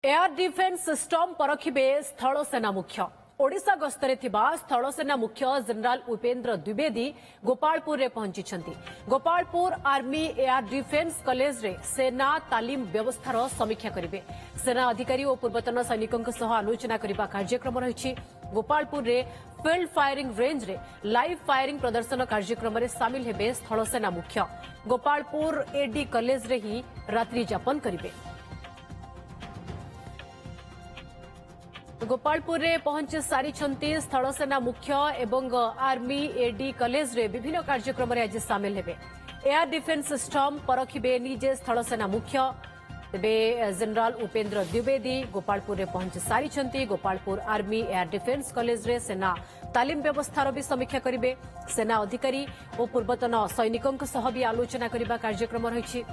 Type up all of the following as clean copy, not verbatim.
Air defence system परखिबे स्थल सेना मुख्य ओडिशा गस्तरे थिबा स्थल सेना मुख्य जनरल उपेन्द्र द्विवेदी गोपालपुर रे पहुंची Gopalpur army air defence college रे सेना तालीम व्यवस्थार समीक्षा करिवे। सेना अधिकारी और पूर्वतन सैनिकों सह आलोचना करने कार्यक्रम रही। गोपालपुर रे फील्ड फायरिंग रेंज रे लाइव फायरिंग प्रदर्शन कार्यक्रम रे सामिल हेबे स्थल सेना मुख्य। गोपालपुर एडी कॉलेज रे ही रात्रि यापन करिवे। गोपालपुर रे पहुंच सारी स्थल सेना मुख्य एवं आर्मी एडी कॉलेज रे विभिन्न कार्यक्रम रे आज सामिल हेबे। एयर डिफेन्स सिस्टम परखिबे निजे स्थल सेना मुख्य तेबे जनरल उपेन्द्र द्विवेदी गोपालपुर रे पहुंच सारी। Gopalpur army air defence college रे सेना तालीम व्यवस्थार भी समीक्षा करिवे। सेना अधिकारी और पूर्वतन सैनिकों सह भी आलोचना करने कार्यक्रम रही।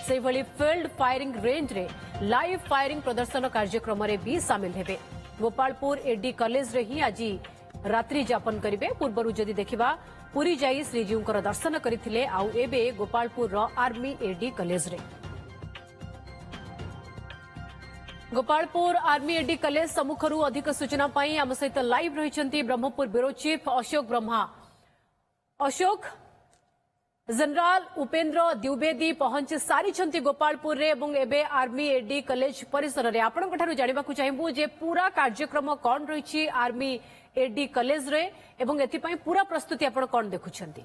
से भली फील्ड फायरिंग रेंज रे लाइव फायरिंग प्रदर्शन कार्यक्रम रे भी सामिल हेबे। गोपालपुर एडी कॉलेज रे ही आज रात्रि यापन करिवे। पूर्वरु जदि देखिबा पुरी जाई श्रीजीउंकर दर्शन करथिले आउ एबे गोपालपुर रो आर्मी एडी कॉलेज रे। गोपालपुर आर्मी एडी कॉलेज सम्मुखरू अधिक सूचना पाई आम सहित लाइव रहिसंती Brahmapur bureau chief Ashok Brahma. Ashok, general Upendra Dwivedi पहुंच सारी गोपालपुर रे एवं एबे आर्मी एडी कॉलेज परिसर रे आपण कठारु जानिबा को चाहबू जे पूरा कार्यक्रम कोन रहिछि आर्मी एडी कॉलेज रे एवं एथि पई पूरा प्रस्तुति आपण कोन देखुछंती।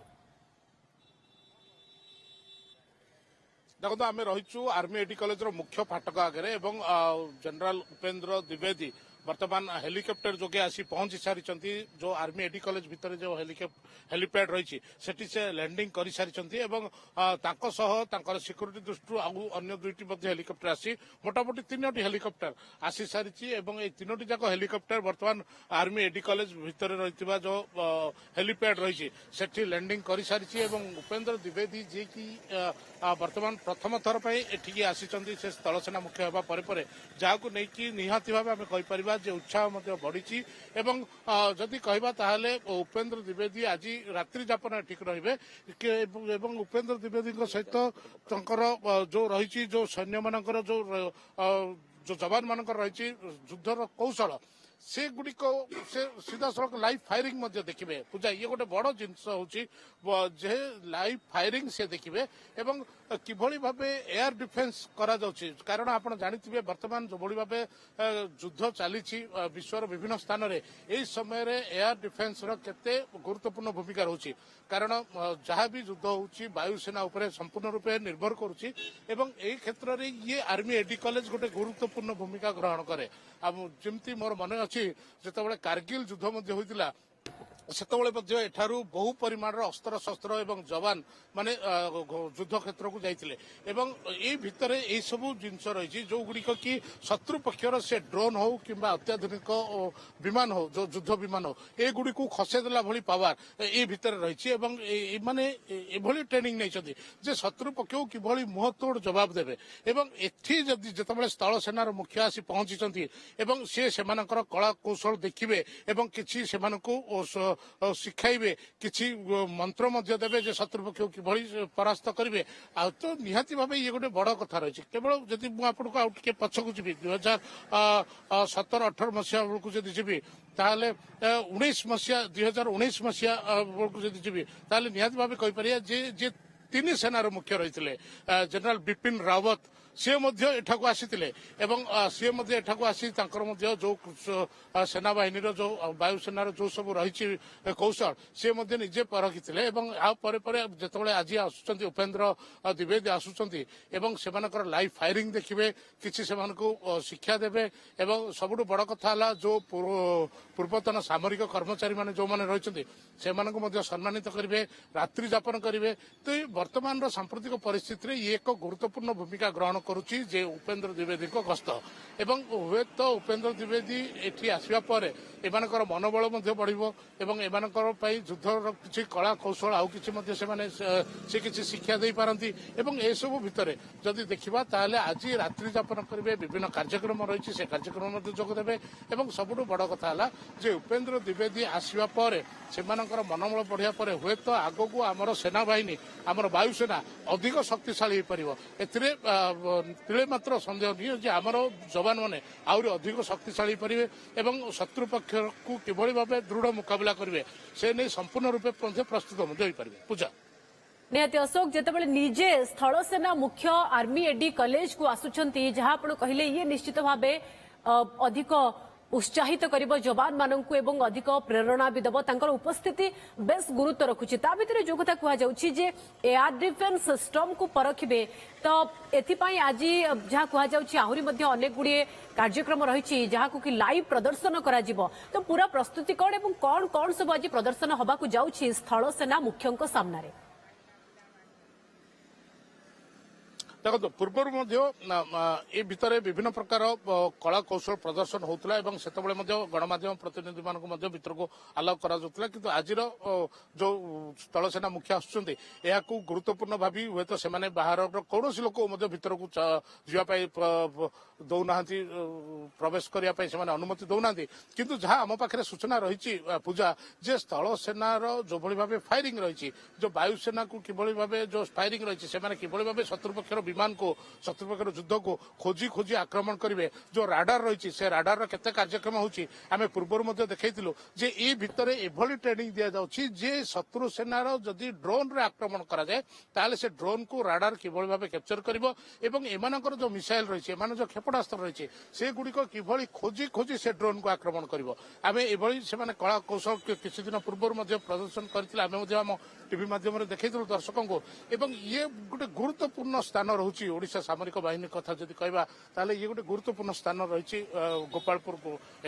देखो आम रहीचु आर्मी एडी कॉलेज मुख्य फाटक आगे एवं जनरल उपेन्द्र द्विवेदी वर्तमान हेलिकॉप्टर जोगे आसी पहुंची सारी। जो आर्मी एडी कॉलेज भितर जो हेलीपैड रही से लैंडिंग कर सारी सिक्यूरीटी दृष्टि आउ अन्य दुईटी हेलिकॉप्टर आसी मोटामोटी 3टी हेलिकॉप्टर आसी सारी। ए 3टी जाक हेलिकॉप्टर वर्तमान आर्मी एडी कॉलेज भितर रही जो हेलीपैड रही से लैंडिंग कर सारी। उपेन्द्र द्विवेदी जी की वर्तमान प्रथम थर पर एठिकी आसी से स्थल सेना मुख्य होगा पर जहां नहीं निहाती भाव आम कहीपर जे उत्साह बढ़ी। एवं जदि कहबा ताहले उपेन्द्र द्विवेदी आज रात्रि यापन ठीक रहिबे। उपेन्द्र द्विवेदी सहित जो रही जो सैन्य मानकर जो जवान मानकर रही युद्धर कौशल से गुड़िक से सीधा सड़क लाइव फायरिंग देखिए। पूजा ये गोटे बड़ जिनस जे लाइव फायरिंग से देखिए एवं किभली भाबे एयर डिफेन्स करा जाउछि। कारण आपण जानिथिबे वर्तमान जो भली भाबे युद्ध चली विश्वर विभिन्न स्थान रे एई समय रे एयर डिफेन्स रो केते गुरुत्वपूर्ण भूमिका रहउछि। कारण जहाँ भी युद्ध होउछि वायुसेना उपरे संपूर्ण रूपे निर्भर करुछि एवं एई क्षेत्र रे ये आर्मी एडी कॉलेज गोटे गुरुत्वपूर्ण भूमिका ग्रहण करे। अब जेमती मोर मन अच्छी जिते कारगिल युद्ध होता सेतबे एठारू बहु परिमाण अस्त्र शस्त्र एवं जवान माने युद्ध क्षेत्र को जाइथिले एवं ए भितरे ए सब जिनस रही जो गुड़िक कि शत्रु पक्षर से ड्रोन हो किंबा अत्याधुनिक विमान हो जो युद्ध विमान हो ए गुड़ी को खसेदेला भली पावर ए भितर रही माने एभली ट्रेनिंग नहीं जे शत्रु पक्ष को किभली मुहतोड़ जवाब देवे। एवं एथि जदि जेतबेले स्थल सेनार मुख्य आसी पहुंची एवं से कला कौशल देखिए एवं किछि सेमानकु शिखाइबे किछि मंत्र मध्य देवे जे शत्रु पक्ष किभली परास्त करेंगे। आ तो निहाती भाव ये गोटे बड़ कथा रही। केवल जदि मुझे आउ टे पछकु जी 2017-18 मसीहा बेलू जब जी ताहले 2019 मसीहा बेलू जब जी ताहले निहाती भाव कहीपर जे 3 सेनार मुख्य रही जनरल बिपिन रावत सी एठाकू आसीथिले एवं सी एठाकू आसी जो सेना बाहिनी जो वायुसेनार जो सब रही कौशल सी निजे परखिथिले एवं आ जितेबाला आज आसुचंती उपेन्द्र द्विवेदी आसुचंती एवं सेमानकर लाइव फायरिंग देखिए किछि सेमानकु शिक्षा देबे। एवं सबुठु बड़ कथा हला जो पूर्वतन सामरिक कर्मचारी माने जो माने रहिसंती सेमानकु मध्ये सम्मानित करिवे रात्रि यापन करिवे। तो वर्तमान सांप्रतिक परिस्थिति रे ये एक गुरुत्वपूर्ण भूमिका ग्रहण करुच्ची जे उपेन्द्र द्विवेदी गस्त एवं हुए तो उपेन्द्र द्विवेदी एठी आसवा पर एमानकर मनोबल बढ़िबो एवं एमानकर पई युद्धर किछि कला कौशल आउ किछि मध्ये से किछि शिक्षा दे पारंती। एवं ए सब भितरे जदि देखिबा ताहले आज रात्रि यापन करिवे विभिन्न कार्यक्रम रही से कार्यक्रम मध्ये जोग देबे। एवं सबुठु बड़ कथा हला जे उपेन्द्र द्विवेदी आसवा पर सेमानकर मनोबल बढ़िया पर हुए तो आगो को आमर सेना बाहिनी आमर वायुसेना अधिक शक्तिशाली हो पारिबो। एथिरे ତିଳେ ମାତ୍ର ସନ୍ଦେହ ନୁହେଁ ଯେ ଆମର ଯବାନ ମାନେ ଆହୁରି ଅଧିକ ଶକ୍ତିଶାଳୀ କରିବେ ଏବଂ ଶତ୍ରୁ ପକ୍ଷକୁ କିଭଳି ଭାବେ ଦୃଢ ମୁକାବିଲା କରିବେ ସେ ନେଇ ସମ୍ପୂର୍ଣ୍ଣ ରୂପେ ମଧ୍ୟ ପ୍ରସ୍ତୁତ ମଧ୍ୟ ହୋଇପାରିବେ। ପୂଜା निहाती अशोक जितेबाला निजे स्थल सेना मुख्य आर्मी एडी कॉलेज को आसुचंती जहां आपण कहले ये निश्चित भावे अधिक उत्साहित करिबो जवान माननकु एवं अधिक प्रेरणा भी दबो तांकर उपस्थिति बेस गुरुत्व रखुची ता भितरे जो कथा कुहा जाउची जे एयर डिफेंस सिस्टम को परखिबे तो एथिपाई आज जहाँ कुहा जाउची आहुरी मध्ये अनेक गुडी कार्यक्रम रहिची जहाँ को कि लाइव प्रदर्शन करा जिवो तो पूरा प्रस्तुति कोड एवं कोन कोन सब आज प्रदर्शन हबा को जाउची स्थल सेना मुख्यंक सामना रे देखो पूर्वर ए भितर विभिन्न प्रकार कला कौशल प्रदर्शन होता है गणमाध्यम प्रतिनिधि मान भर को आलाउ करा किंतु आज जो स्थल सेना मुख्य आसुच्च गुरुत्वपूर्ण भावी हे तो से बाहर कौन लोक भर को जावाई दौना प्रवेश करने से अनुमति दौना किंतु जहाँ आम पाखे सूचना रही पूजा जे स्थल सेनार जो भाव फायरिंग रही जो वायुसेना को किभली भाव जो फायरिंग रही से किभली भाव शत्रुपक्षर विमान को शत्रुपक्षर युद्ध को खोजी खोजी आक्रमण करेंगे जो राडार रही से राडार केते कार्यक्रम होची आमे पूर्व देखैथिलु जे ए भितरे एभली ट्रेनिंग दिया जाउची जे शत्रु सेनार जदि ड्रोन रे आक्रमण करा जाए ताले से ड्रोन को राडार किभली भाबे कैप्चर करिवो एवं एमानकर जो मिसाइल रही एमान जो क्षेपणास्त्र रही से गुड़िक किभली खोजी खोजी से ड्रोन को आक्रमण करिवो आमे एभली से माने कला कौशल किछि दिन पूर्व प्रदर्शन करथिला आमे आम टीवी माध्यम देखैथिलु दर्शकों को एवं ये गोटे गुरुत्वपूर्ण स्थान रहुची ओडिशा सामरिक बाहिनी कथा जदि कहबा ताले ये गोटे गुरुत्वपूर्ण स्थान रही गोपालपुर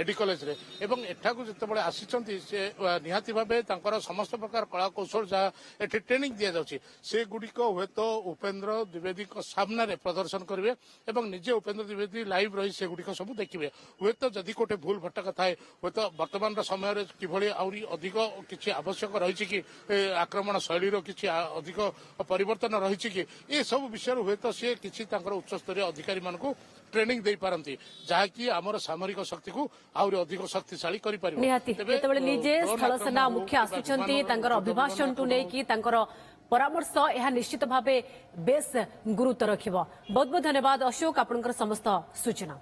एडी कॉलेज रे एवं एठाकू जितेबाला आसीचंती से निहाती भाबे तांकर समस्त प्रकार कला कौशल जहाँ एठी ट्रेनिंग दिया जाउची से गुड़िक हे तो उपेंद्र द्विवेदी सामना रे प्रदर्शन करेंगे एवं निजे उपेंद्र द्विवेदी लाइव रही से गुड़िक सब देखिए हे तो जदि कोटे भूल भटका थाए हे तो वर्तमान समय किभली आउरी अधिक किछि आवश्यक रही कि आक्रमण शैलीर किछि अधिक परिवर्तन रही कि ये सब विषय हे तो सी किछि तांकर उच्च स्तरीय अधिकारी मानकु ट्रेनिंग दे पारंती जहाँकि आमर सामरिक शक्ति को आहुरी अधिक शक्तिशाली करि परिबो निहाती जेतेबेले निजे स्थल सेना मुख्य आसुचंती तांकर अभिभाषण टु नै कि तांकर परामर्श यह निश्चित भावे बेस गुरुत्व रखिबो बहुत बहुत धन्यवाद अशोक आपनकर समस्त सूचना।